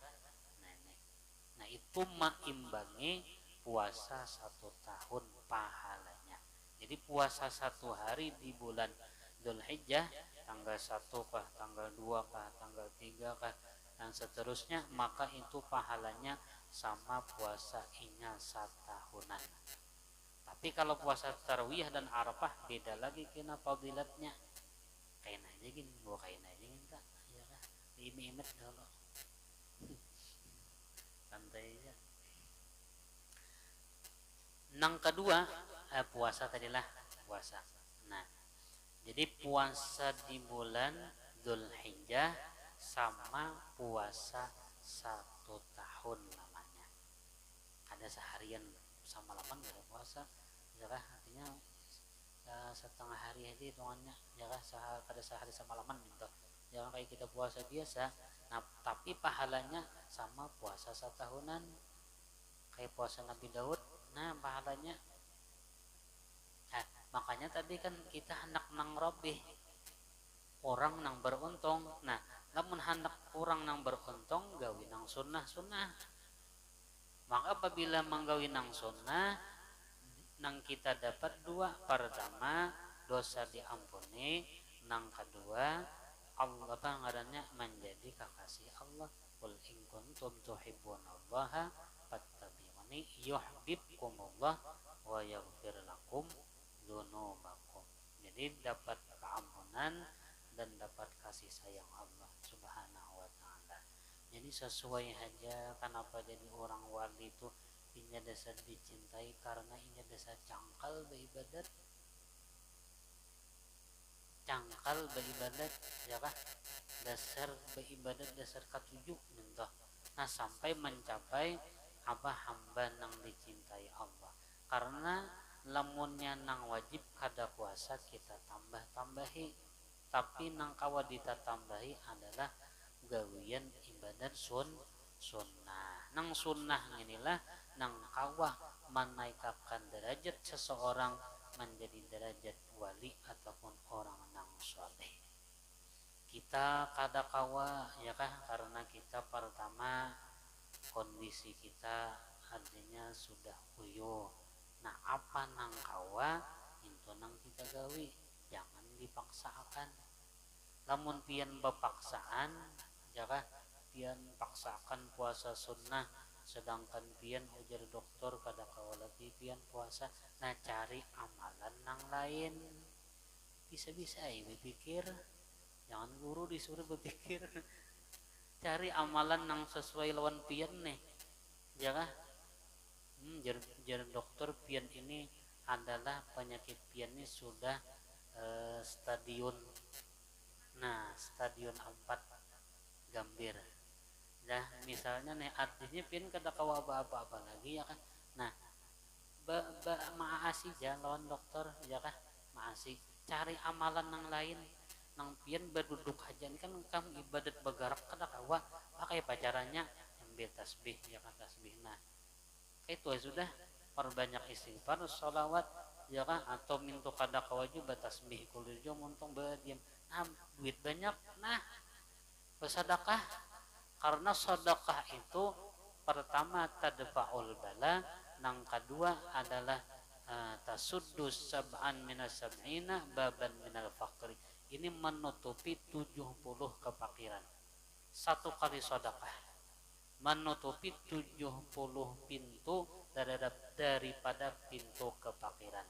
Nah, itu mengimbangi puasa 1 tahun pahalanya. Jadi puasa 1 hari di bulan Dzulhijjah, tanggal 1 kah, tanggal 2 kah, tanggal 3 kah, dan seterusnya, maka itu pahalanya sama puasa inya 1 tahunan. Tapi kalau puasa tarawih dan Arafah beda lagi kena fadilatnya. Kain aja gini, gua kain aja gini tak, ya lah, diimit dulu, santai aja. Nang kedua, puasa tadilah puasa. Nah, jadi puasa di bulan Dzulhijjah sama puasa 1 tahun namanya. Ada seharian sama laman gak ada puasa, ya kan? Artinya setengah hari aja hitungannya, ya kan? Ada sehari sama laman gitu. Jangan kayak kita puasa biasa. Nah, tapi pahalanya sama puasa 1 tahunan. Kayak puasa Nabi Daud. Nah, pahalanya makanya tadi kan kita hendak nang robih orang nang beruntung. Nah, namun hendak orang nang beruntung gawi nang sunnah. Maka apabila menggawi nang sunnah, nang kita dapat 2. Pertama, dosa diampuni. Nang kedua, Allah ngarannya menjadi kekasih Allah. Qul in kuntum tuhibbunallaha fattabi'uni yuhibbukumullah wa yaghfir lakum dzunubakum. Jadi dapat keampunan dan dapat kasih sayang Allah Subhanahu wa taala. Jadi sesuai aja kenapa jadi orang wali itu inya dasar dicintai karena inya dasar cangkal beribadat. Cangkal beribadat, ya kah? Dasar beribadat dasar ketujuh mentoh. Nah, sampai mencapai apa hamba nang dicintai Allah. Karena lamunnya nang wajib kada puasa kita tambah-tambahi, tapi nang kawadita tambahi adalah gawian ibadat sunnah. Nang sunnah inilah nang kawah menaikkan derajat seseorang menjadi derajat wali ataupun orang nang soleh. Kita kada kawa, ya kah? Karena kita pertama kondisi kita artinya sudah uyuh. Nah, apa nang kawa itu nang kita gawi, jangan dipaksakan. Lamun pian bepaksaan, jaka pian paksakan puasa sunnah, sedangkan pian ujar dokter kada kawalati pian puasa. Nah, cari amalan nang lain. Bisa-bisa berpikir, jangan guru disuruh berpikir. cari amalan yang sesuai lawan pian nih, ya kah? Jar dokter pian ini adalah penyakit pian ini sudah stadion, nah stadion 4 gambir. Nah misalnya nih artinya pian kada kawa apa-apa lagi ya kan. Nah maasi ya lawan dokter ya kah, maasi cari amalan yang lain nang pian berduduk aja kan kamu ibadat bergerak kada kawa pakai pacarannya ambil tasbih ya kan tasbih. Nah itu sudah perbanyak istighfar sholawat ya kan, atau minta kada kawa juga tasbih kulir jo untung berdiam. Nah duit banyak, nah bersedekah, karena sedekah itu pertama tadfa'ul bala, yang kedua adalah tasuddus sab'an minas sab'ina baban minal faqri. Ini menutupi 70 kefakiran. Satu kali sedekah menutupi 70 pintu daripada pintu kefakiran.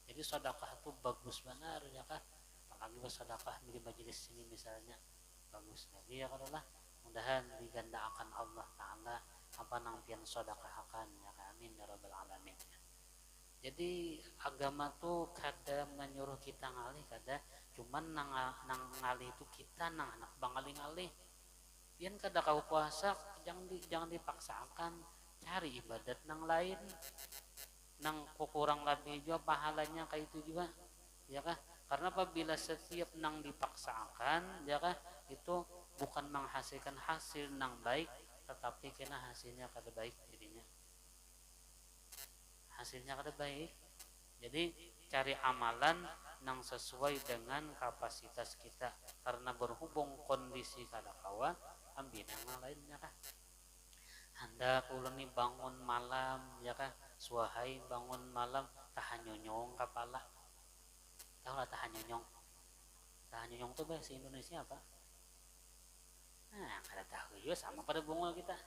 Jadi sedekah itu bagus benar ya kan. Apalagi bersedekah di majelis ini misalnya bagus. Jadi ya kalau mudahan digandakan Allah Ta'ala apa nang pian sedekahkan ya kan, amin ya rabbal alamin. Jadi agama tuh kada menyuruh kita ngalih, kada cuman nang ngalih itu kita nang anak bangalih-ngalih. Pian kada kau puasa jangan dipaksakan, cari ibadat nang lain nang kurang lebih juga pahalanya kayak itu juga ya kah. Karena apabila setiap nang dipaksakan ya kah itu bukan menghasilkan hasil nang baik, tetapi kena hasilnya kada baik, jadinya hasilnya kada baik. Jadi cari amalan nang sesuai dengan kapasitas kita, karena berhubung kondisi kada kawa ambil yang lainnya kah. Hendak ulun nih bangun malam ya kah, suahai bangun malam tahan nyonyong kepala. Tahu lah tahan nyonyong? Tahan nyonyong tuh bahasa Indonesia apa? Nah kada tahu juga, sama pada bungul kita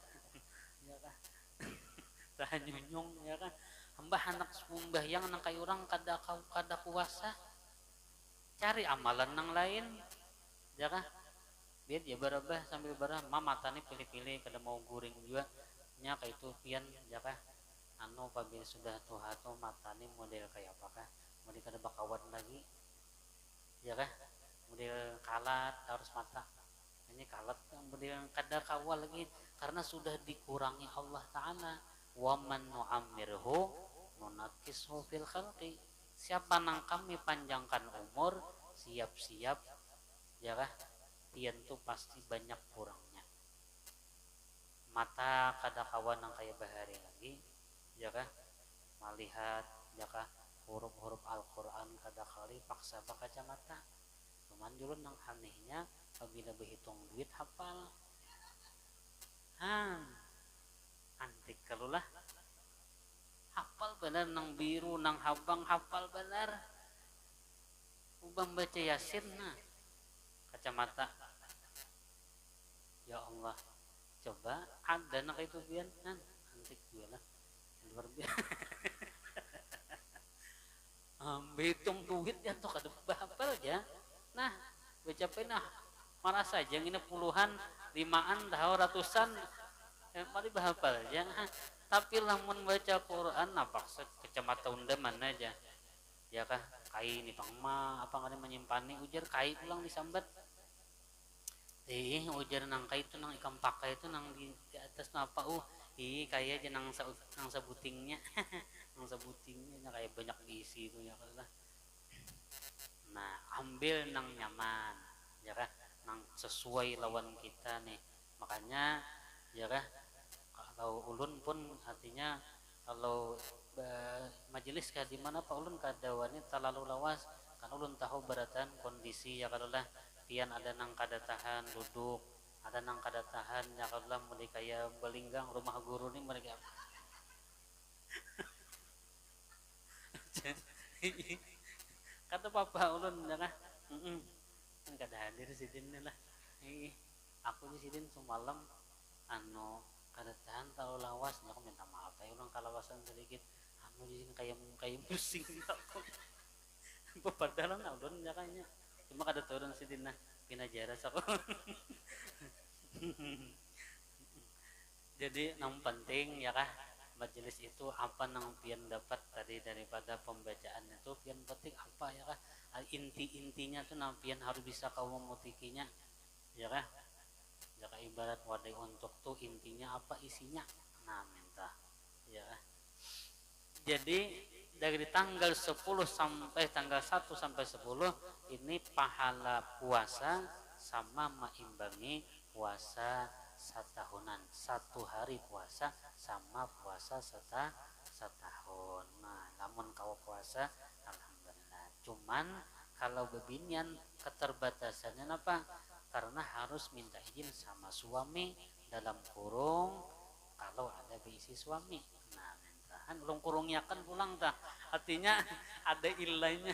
ya kah. Tahan nyonyong ya kan, hamba anak sembahyang nang kayak orang kada kuasa, cari amalan nang lain ya kah. Biar ya barabah sambil barah mama tani pilih-pilih kada mau guring juga nya kayak itu pian ya kah. Anu apabila sudah tuha tuh matani model kayak apakah, model kada bakawan lagi ya kah, model kalat harus mata ini kalat model kada kawal lagi karena sudah dikurangi Allah Ta'ala. Waman nu'ammirhu nunakishu fil khalqi, siapa nang kami panjangkan umur siap-siap ya kah pian tuh pasti banyak kurangnya. Mata kada kawan nang kayak bahari lagi ya kah, melihat ya kah huruf-huruf Al-Quran kada kali paksa bakaca mata. Cuman dulu nang anehnya apabila berhitung duit hafal antik kalau lah hafal benar nang biru nang habang hafal benar. Ubang baca Yasin nah kacamata ya Allah, coba ada nak itu pian kan antik juga lah luar biasa. Hitung duit ya tuh kada hafal ya. Nah bacapain merasa aja ini puluhan limaan dah ratusan mari bahapal ya. Tapi lamun baca Quran napak kecamata unda mana aja ya kah, kai ni pangma apa ngada menyimpani ujar kai pulang disambat ujar nang kai itu nang ikan pakai itu nang di atas apa kayak aja nang sebutingnya nang sebutingnya kayak banyak diisi itu ya kan. Nah ambil nang nyaman ya kah, nang sesuai lawan kita nih. Makanya ya kah kalau ulun pun artinya kalau majelis kah di mana Pak ulun kadawannya terlalu lawas kan ulun tahu beratan kondisi ya kalau lah pian ada nang kada tahan duduk, ada nang kada tahan ya kalau lah mulai kayak belinggang rumah guru nih mereka. Kata papa ulun ya kah kan kada hadir sidin lah aku di sidin semalam anu kada tahan terlalu lawas aku minta maaf tayo ulang kalawasan sedikit anu di sini kayak pusing aku padahal ulun ya kayaknya cuma kada turun sidin nah pinajaras aku Jadi yang penting ya kah majelis itu apa nang pian dapat tadi daripada pembacaan itu pian penting apa ya kah inti-intinya tuh nang pian harus bisa kau memutikinya ya kah ya kah ibarat wadai untuk tuh intinya apa isinya nah minta ya kah jadi dari tanggal 10 sampai tanggal 1 sampai 10 ini pahala puasa sama meimbangi puasa setahunan. Satu hari puasa sama puasa setahun. Nah, namun kalau puasa alhamdulillah. Cuman kalau bebinian keterbatasannya apa? Karena harus minta izin sama suami dalam kurung kalau ada beisi suami. Nah, kan ulung kurungnya kan pulang tah artinya ada ilahnya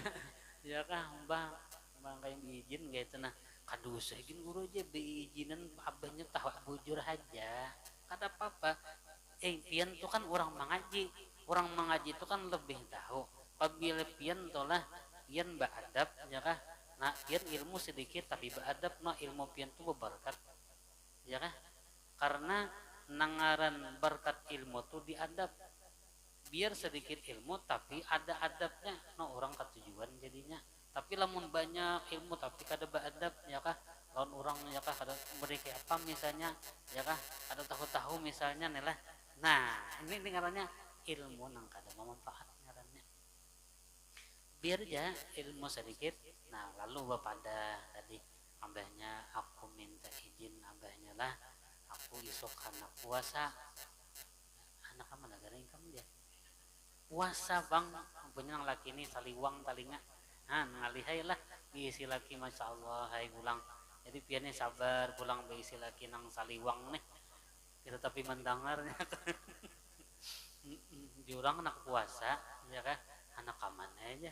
ya kah mbah mbah kayak izin gitu nah kaduh segin guru aja beizinan abahnya tahu bujur aja kada apa-apa pian tuh kan orang mengaji itu kan lebih tahu apabila pian tolah pian beradab ya kah nah pian ilmu sedikit tapi beradab no ilmu pian tuh berberkat ya kah karena nangaran berkat ilmu tuh diadab biar sedikit ilmu tapi ada adabnya no orang ketujuan jadinya tapi lamun banyak ilmu tapi kada beradab ya kah lawan orang ya kah kada mereka apa misalnya ya kah ada tahu-tahu misalnya nih lah nah ini ngarannya ilmu nang kada memanfaat ngarannya biar aja ilmu sedikit nah lalu pada tadi abahnya aku minta izin abahnya lah aku isok anak puasa anak mana negara kamu dia puasa bang punya laki ini saliwang talinga ngalihai lah diisi laki masya Allah hai pulang jadi piannya sabar pulang diisi laki nang saliwang nih kita tapi mendengarnya jurang anak puasa ya kan anak aman aja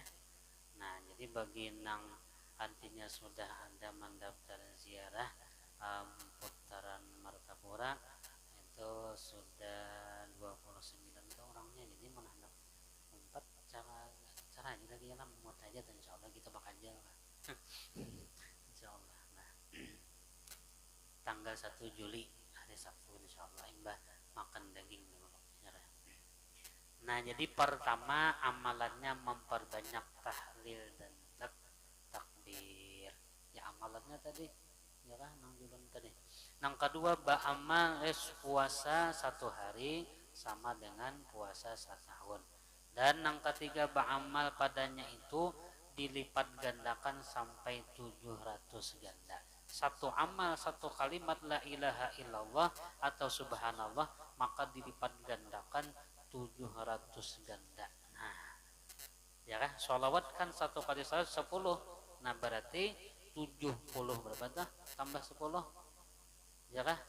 nah jadi bagi nang artinya sudah ada mendaftar ziarah putaran Martapura itu sudah 29 orangnya jadi mana empat caranya lagi ya mau aja dan insya Allah kita bakal jalan insya Allah nah tanggal 1 Juli hari Sabtu insya Allah imbah makan daging dulu nah jadi pertama amalannya memperbanyak tahlil dan takbir ya amalannya tadi ya kan nang jualan tadi nang kedua ba'amal puasa 1 hari sama dengan puasa setahun dan yang ketiga beramal padanya itu dilipat gandakan sampai 700 ganda satu amal satu kalimat la ilaha illallah atau subhanallah maka dilipat gandakan 700 ganda nah ya kan sholawat kan satu kali salat 10 nah berarti 70 berapa dah tambah 10 ya kan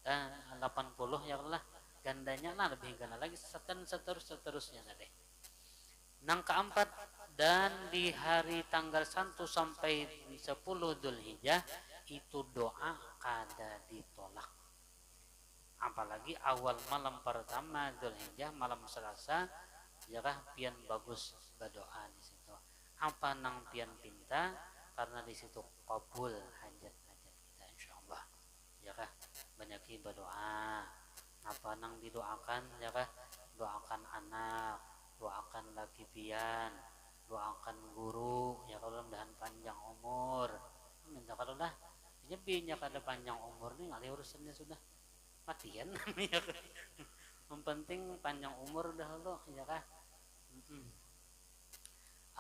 80 ya Allah gandanya lah lebih ganda lagi seterusnya deh. Nang keempat dan di hari tanggal 1 sampai 10 Dzulhijjah itu doa kada ditolak. Apalagi awal malam pertama Dzulhijjah malam Selasa ya kah pian bagus berdoa di situ. Apa nang pian pinta karena di situ kabul hajat-hajat kita insyaallah. Ya kah banyak berdoa. Apa nang didoakan ya kah doakan anak doakan laki pian doakan guru ya kalau mudahan panjang umur minta kalau dah nyebinya kada panjang umur nih ngalih urusannya sudah matian ya yang penting panjang umur dah lo ya kah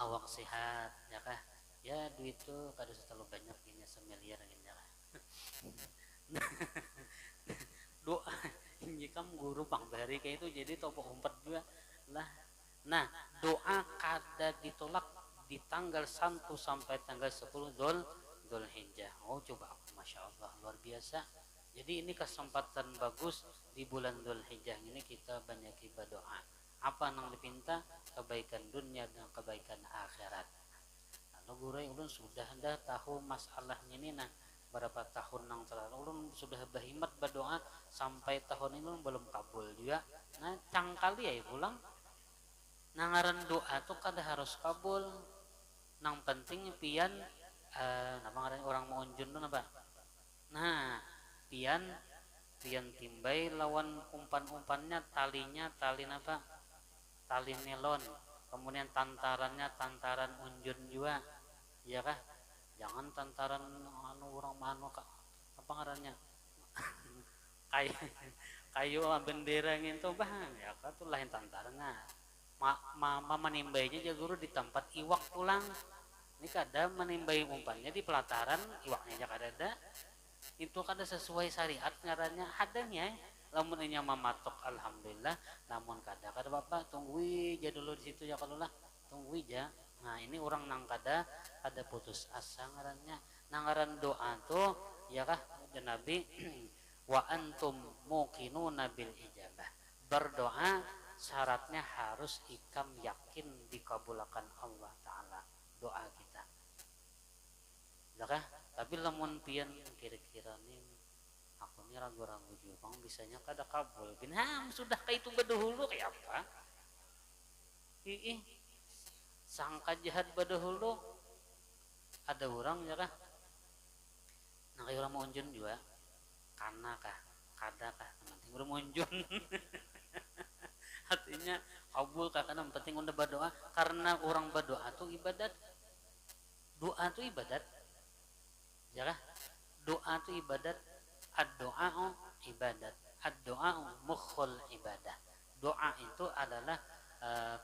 awak sehat ya kah ya duit tuh kada terlalu banyak ini semiliar gini ya kah doa jika guru bang bari kayak itu jadi topok umpet juga lah. Nah, doa kada ditolak di tanggal 1 sampai tanggal 10 Dzulhijjah. Oh, coba Masya Allah luar biasa. Jadi ini kesempatan bagus di bulan Dzulhijjah ini kita banyak berdoa. Apa yang dipinta? Kebaikan dunia dan kebaikan akhirat. Lalu guru ulun sudah dah tahu masalahnya ini nah berapa tahun yang terlalu ulun sudah berhimat berdoa sampai tahun ini ulun belum kabul juga. Nah, cangkali ya pulang nangaran doa tuh kada harus kabul nang penting pian nama ngaran orang mau unjun tuh apa nah pian timbai lawan umpan-umpannya tali apa, tali nelon, kemudian tantarannya tantaran unjun juga, ya kah? Jangan tantaran anu orang manu apa ngarannya kayu kayu bendera gitu bang, ya kan tuh lain tantarannya. Mama menimbainya aja guru di tempat iwak tulang. Ini kada menimbai umpannya di pelataran iwaknya aja kada ada. Itu kada sesuai syariat ngarannya hadanya. Lamun nya mamatok alhamdulillah, namun kada bapak tungguin aja dulu di situ ya kalau lah tungguin aja. Nah ini orang nang kada putus asa ngarannya. Nangaran doa tuh ya kah Nabi wa antum muqinuna bil ijabah. Berdoa syaratnya harus ikam yakin dikabulkan Allah Ta'ala doa kita. Lakah, tapi lamun pian kira-kira nih aku nih ragu-ragu juga bang bisanya kada kabul. Binam sudah kayak itu badahulu kayak apa? Ih, sangka jahat badahulu ada orang ya kah? Nah kayak orang munjun juga karena kah? Kada kah? Nanti udah munjun. Artinya kabul kah karena penting udah berdoa karena orang berdoa tuh ibadat. Doa tuh ibadat. Ya kah? Doa tuh ibadat. Ad-doa ibadat. Ad-doa mukhul ibadah. Doa itu adalah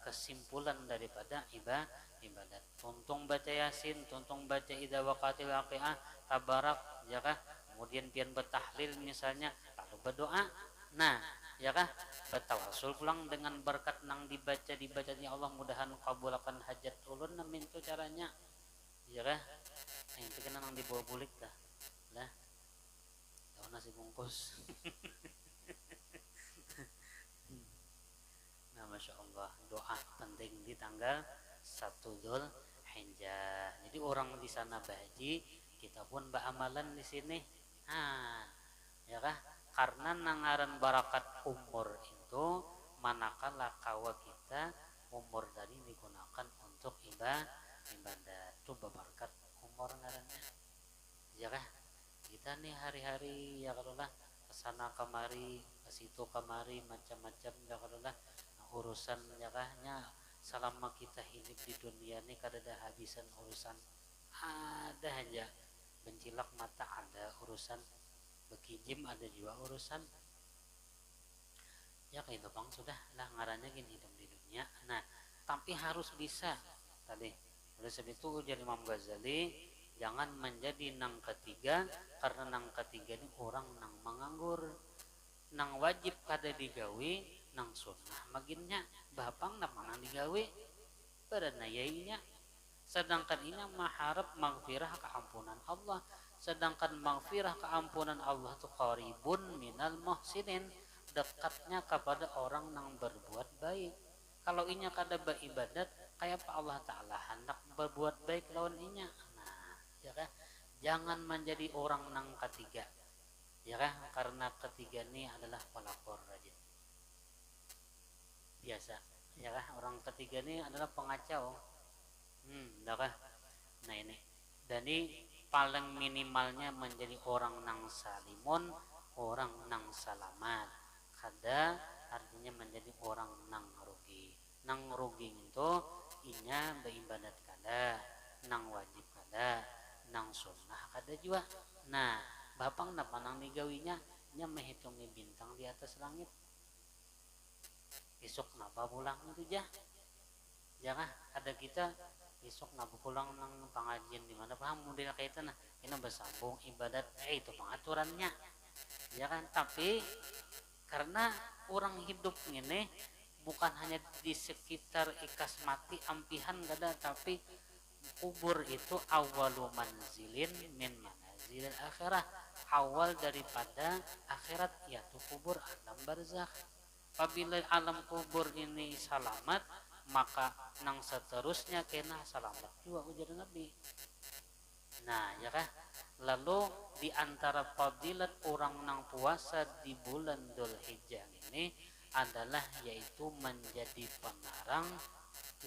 kesimpulan daripada ibadat. Tuntung baca Yasin, tuntung baca Idza waqatil waqi'ah, tabarak, ya kah? Kemudian pian bertahlil misalnya, lalu berdoa. Nah, ya kah? Bertawasul pulang dengan berkat nang dibacanya Allah mudahan kabulakan hajat ulun namin itu caranya. Ya kah? Nah, itu kena nang dibawa bulik dah. Lah. Tahu nasi bungkus. Nah, Masya Allah, doa penting di tanggal 1 Dzulhijjah. Jadi orang di sana bahaji, kita pun beramalan di sini. Nah, ya kah? Karena nangaran barakat umur itu manakala kawa kita umur tadi digunakan untuk ibadah. Coba barakat umur ngarannya. Ya kah? Kita nih hari-hari ya kalau lah kesana kemari, ke situ kemari macam-macam ya kalau lah urusan ya kahnya selama kita hidup di dunia ini kada ada habisan urusan, ada aja bencilak mata ada urusan, bekijim ada juga urusan ya kayak itu bang sudah lah ngarannya gini hidup di dunia. Nah tapi harus bisa tadi oleh sebab itu ujar Imam Ghazali jangan menjadi nang ketiga karena nang ketiga ini orang nang menganggur, nang wajib kada digawi nang sunnah maginnya bapang nang nang digawe beranayainya sedangkan ini maharap maghfirah keampunan Allah, sedangkan maghfirah keampunan Allah itu qaribun minal muhsinin, dekatnya kepada orang nang berbuat baik. Kalau inya kada beribadat kayak apa Allah Ta'ala hendak berbuat baik lawan inya. Nah ya kan jangan menjadi orang nang ketiga ya kan karena ketiga ini adalah pelakor rajin biasa ya kah orang ketiga ini adalah pengacau kah? Nah ini dan ini paling minimalnya menjadi orang nang salimun, orang nang salamat, kada artinya menjadi orang nang rugi itu inya beribadat kada, nang wajib kada, nang sunnah kada juga. Nah bapang napa nang digawinya nya menghitungi bintang di atas langit. Besok napa pulang itu jangan ada kita besok napa pulang nang pengajian di mana paham model kaitan nah ini bersambung ibadat itu pengaturannya ya kan. Tapi karena orang hidup ini bukan hanya di sekitar ikas mati ampihan gak ada, tapi kubur itu awalu manzilin min manazilil akhirah, awal daripada akhirat yaitu kubur alam barzakh. Apabila alam kubur ini selamat maka nang seterusnya kena selamat juga ujar Nabi. Nah ya kah lalu diantara fadilat orang nang puasa di bulan Dzulhijjah ini adalah yaitu menjadi pengarang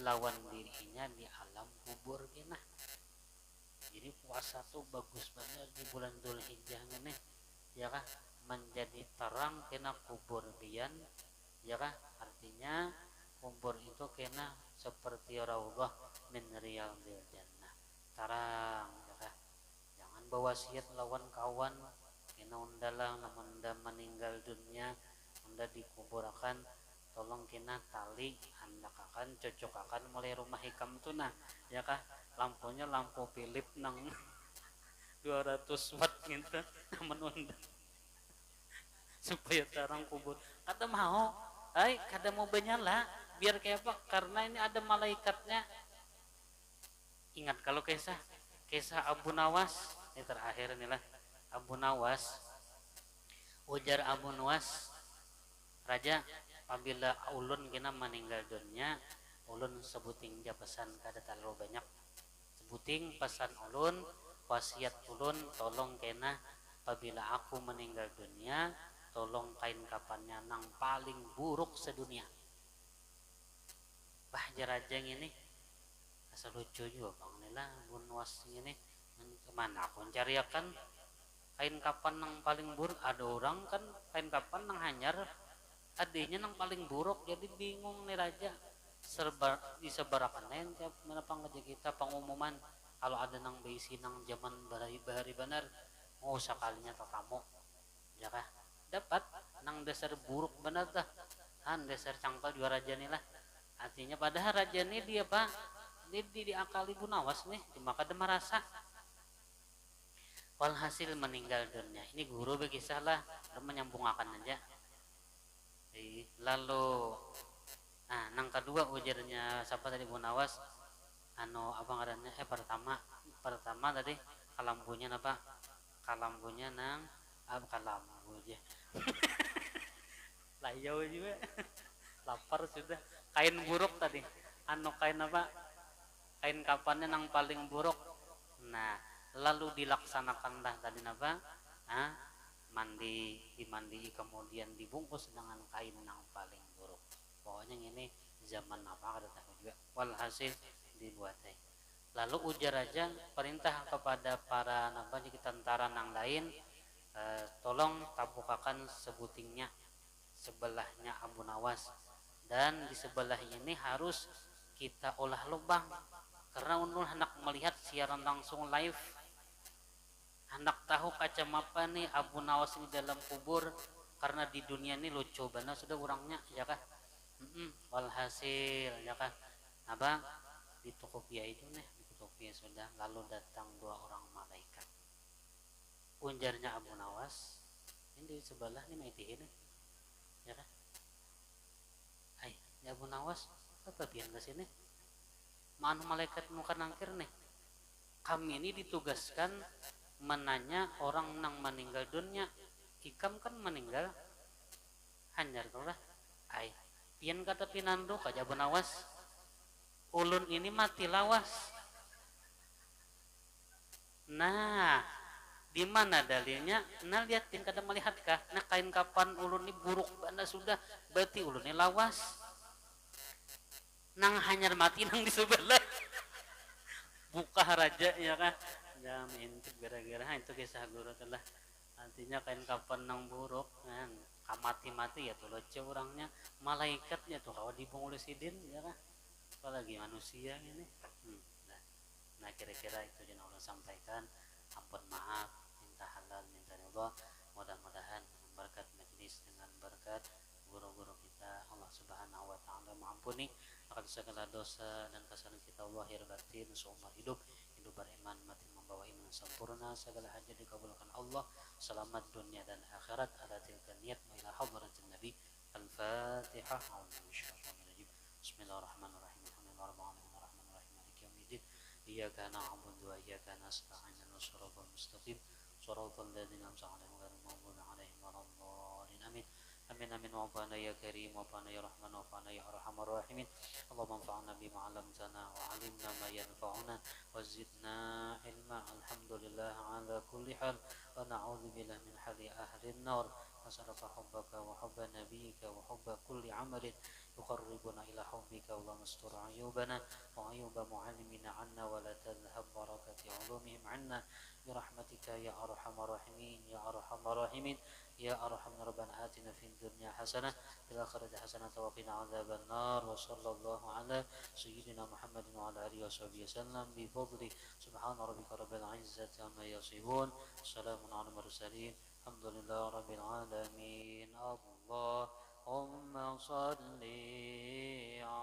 lawan dirinya di alam kubur kena. Jadi puasa tuh bagus banget di bulan Dzulhijjah ini ya kah, menjadi terang kena kubur bian, ya kah, artinya kubur itu kena seperti raudhah min riyadil jannah, terang, ya kah. Jangan berwasiat lawan kawan kena undalang namun unda meninggal dunia unda dikuburakan tolong kena tali hendak akan cocok akan mulai rumah hikam tuh nah, ya kah, lampunya lampu Philip nang 200 watt gitu namun unda supaya terang kubur kada mau, kada mau benyala biar kayak apa, karena ini ada malaikatnya. Ingat kalau kisah Abu Nawas ini terakhir inilah Abu Nawas, ujar Abu Nawas, raja apabila ulun kena meninggal dunia ulun sebuting ja pesan kada terlalu banyak, sebuting pesan ulun wasiat ulun tolong kena apabila aku meninggal dunia tolong kain kapannya nang paling buruk sedunia. Bah raja ini asal lucu juga bang nila Abu Nawas ini kemana aku cariakan kain kapan nang paling buruk, ada orang kan kain kapan nang hanyar adanya nang paling buruk, jadi bingung nih raja disebarakan lain tiap mana pangkerja kita pengumuman kalau ada nang beisi nang zaman bahari benar mau sekalinya tetamu, ya kah, dapat nang dasar buruk benar dah dasar cangkal dua raja nih lah, artinya padahal raja nih dia pak dia diakali Abu Nawas nih maka dia merasa. Walhasil meninggal dunia ini guru berkisah lah menyambungkan aja. Lalu nah nang kedua ujarnya siapa tadi Abu Nawas apa ngarannya pertama tadi kalambunya apa kalambunya nang kalambu aja layau juga lapar sudah, kain buruk tadi kain apa kain kapannya nang paling buruk. Nah lalu dilaksanakanlah tadi apa dimandi kemudian dibungkus dengan kain yang paling buruk. Pokoknya ini zaman apa kada tahu juga. Walhasil dibuat. Lalu ujar aja perintah kepada para tentara nang lain, tolong tabukakan sebutingnya sebelahnya Abu Nawas, dan di sebelah ini harus kita olah lubang karena unul hendak melihat siaran langsung live, hendak tahu kacamata nih Abu Nawas ini dalam kubur, karena di dunia ini lucu benar sudah orangnya, ya kah. Walhasil ya kah abang di Tokopia itu nih, di Tokopia sudah lalu datang dua orang malaikat, ujarnya Abu Nawas ini di sebelah nih maitihin nih, ya kah. Ya Abu Nawas apa biar ke sini mana malaikat muka nangkir nih, kami ini ditugaskan menanya orang nang meninggal dunia, ikam kan meninggal hanyar lah, pian kata pinando kaja Abu Nawas ulun ini mati lawas. Nah di mana dalilnya? Nah liatin kada melihat kah? Nah kain kapan ulun ini buruk banda sudah berarti ulun ini lawas. Nang hanyar mati nang di sebelah buka raja ya kah, jam intip gara-gara itu kisah guru telah, artinya kain kapan nang buruk kan mati ya tuh lucu orangnya, malaikatnya tuh kalau dibungul sidin ya kah, apalagi manusia ini. Nah kira-kira itu yang Allah sampaikan, ampun maaf, minta halal minta ridha, mudah-mudahan berkat majlis dengan berkat guru-guru kita Allah Subhanahu wa taala mengampuni akan segala dosa dan kesalahan kita zahir batin seumur hidup beriman mati membawa iman sempurna, segala hajat dikabulkan Allah, selamat dunia dan akhirat, ala tilka niat ila hadratin nabi. Al-Fatihah. Bismillahirrahmanirrahim. Alhamdulillahirrahmanirrahim maliki yaumiddin. Iyyaka na'budu wa iyyaka nasta'in ihdinas siratal mustaqim siratal ladzina an'amta 'alaihim ghairil maghdubi 'alaihim waladdallin. Amin. آمين آمين وعفانا يا كريم وعفانا يا رحمن وعفانا يا أرحم الراحمين اللهم انفعنا بما علمتنا وعلمنا ما ينفعنا وزدنا علما الحمد لله على كل حال ونعوذ بالله من حال أهل النار نسألك حبك وحب نبيك وحب كل عمل يقربنا إلى حبك اللهم استر عيوبنا وعيوب معلمنا عنا ولا تذهب بركة علومهم عنا برحمتك يا أرحم الراحمين يا أرحم الراحمين يا أرحم ربنا آتنا في الدنيا حسنة في الآخرة حسنة وقنا عذاب النار وصلى الله على سيدنا محمد وعلى آله وصحبه وسلم بفضل سبحان ربك رب العزة عما يصفون سلام على المرسلين الحمد لله رب العالمين اللهم صل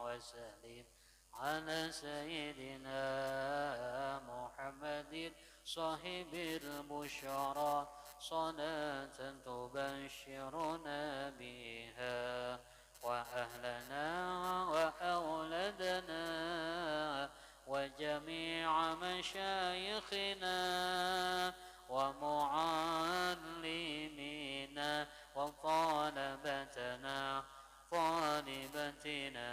وسلم على سيدنا محمد صاحب البشرى صلاة تبشرنا بها وأهلنا وأولادنا وجميع مشايخنا ومعلمينا وطالبتنا طالبتنا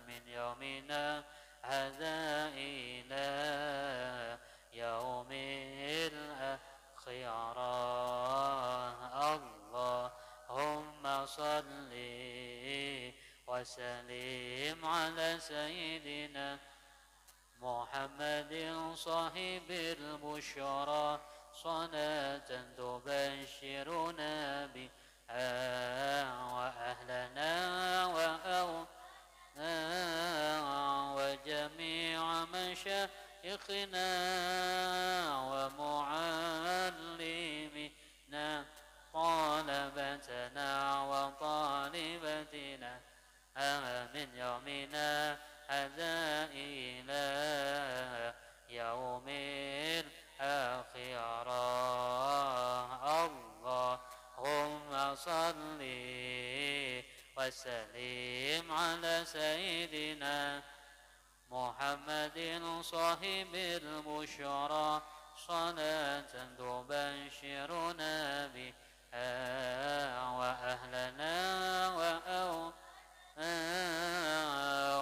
من يومنا هذا إلى يوم الآخرة اللهم صل وسلم على سيدنا محمد صاحب البشرى صلاة تبشرنا بها وأهلنا وجميع مشايخنا ومعلمنا طالبتنا وطالبتنا من يومنا هذا إلى يوم الآخرة اللهم صل وسلم على سيدنا محمد صاحب البشرى صلاة تبشرنا بها وأهلنا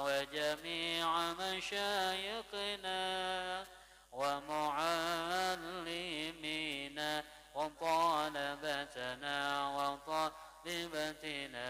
وجميع مشايخنا ومعلمينا وطالبتنا وطالبتنا